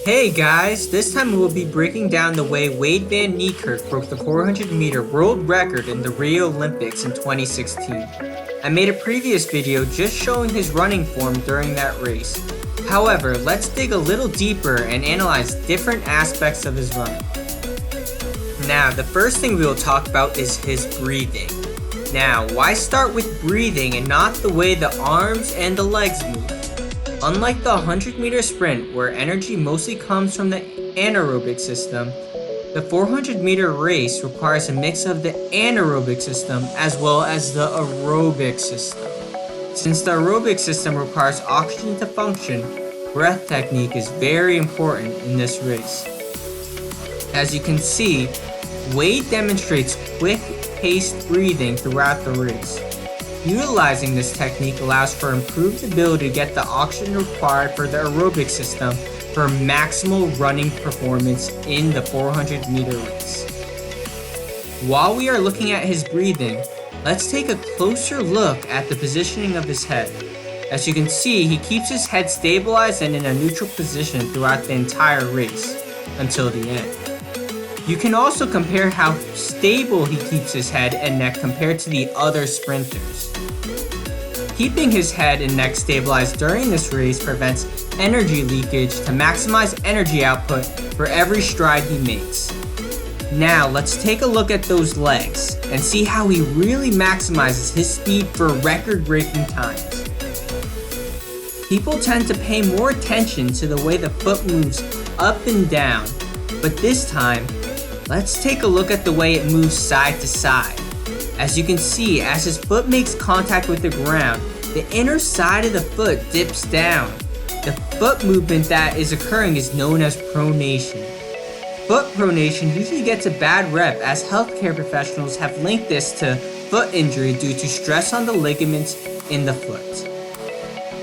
Hey guys, this time we'll be breaking down the way Wayde Van Niekerk broke the 400-meter world record in the Rio Olympics in 2016. I made a previous video just showing his running form during that race. However, let's dig a little deeper and analyze different aspects of his running. Now, the first thing we will talk about is his breathing. Now, why start with breathing and not the way the arms and the legs move? Unlike the 100-meter sprint, where energy mostly comes from the anaerobic system, the 400-meter race requires a mix of the anaerobic system as well as the aerobic system. Since the aerobic system requires oxygen to function, breath technique is very important in this race. As you can see, Wayde demonstrates quick-paced breathing throughout the race. Utilizing this technique allows for improved ability to get the oxygen required for the aerobic system for maximal running performance in the 400-meter race. While we are looking at his breathing, let's take a closer look at the positioning of his head. As you can see, he keeps his head stabilized and in a neutral position throughout the entire race, until the end. You can also compare how stable he keeps his head and neck compared to the other sprinters. Keeping his head and neck stabilized during this race prevents energy leakage to maximize energy output for every stride he makes. Now let's take a look at those legs and see how he really maximizes his speed for record-breaking times. People tend to pay more attention to the way the foot moves up and down, but this time, let's take a look at the way it moves side to side. As you can see, as his foot makes contact with the ground, the inner side of the foot dips down. The foot movement that is occurring is known as pronation. Foot pronation usually gets a bad rep as healthcare professionals have linked this to foot injury due to stress on the ligaments in the foot.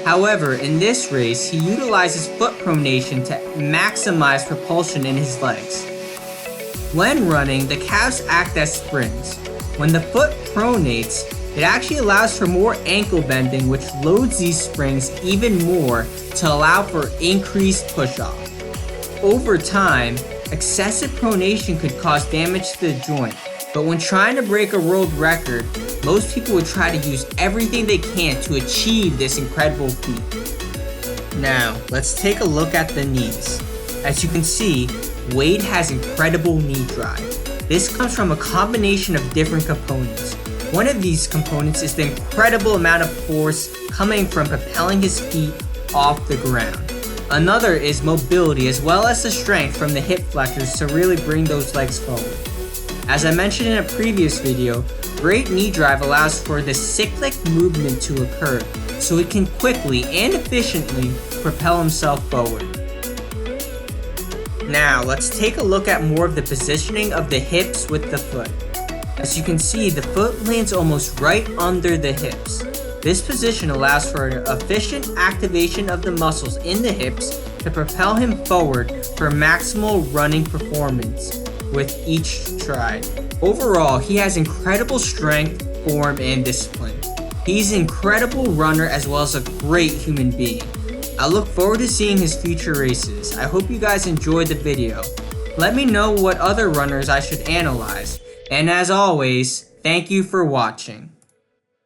However, in this race, he utilizes foot pronation to maximize propulsion in his legs. When running, the calves act as springs. When the foot pronates, it actually allows for more ankle bending, which loads these springs even more to allow for increased push-off. Over time, excessive pronation could cause damage to the joint, but when trying to break a world record, most people would try to use everything they can to achieve this incredible feat. Now, let's take a look at the knees. As you can see, Wayde has incredible knee drive. This comes from a combination of different components. One of these components is the incredible amount of force coming from propelling his feet off the ground. Another is mobility as well as the strength from the hip flexors to really bring those legs forward. As I mentioned in a previous video, great knee drive allows for the cyclic movement to occur so he can quickly and efficiently propel himself forward. Now, let's take a look at more of the positioning of the hips with the foot. As you can see, the foot lands almost right under the hips. This position allows for an efficient activation of the muscles in the hips to propel him forward for maximal running performance with each stride. Overall, he has incredible strength, form, and discipline. He's an incredible runner as well as a great human being. I look forward to seeing his future races. I hope you guys enjoyed the video. Let me know what other runners I should analyze. And as always, thank you for watching.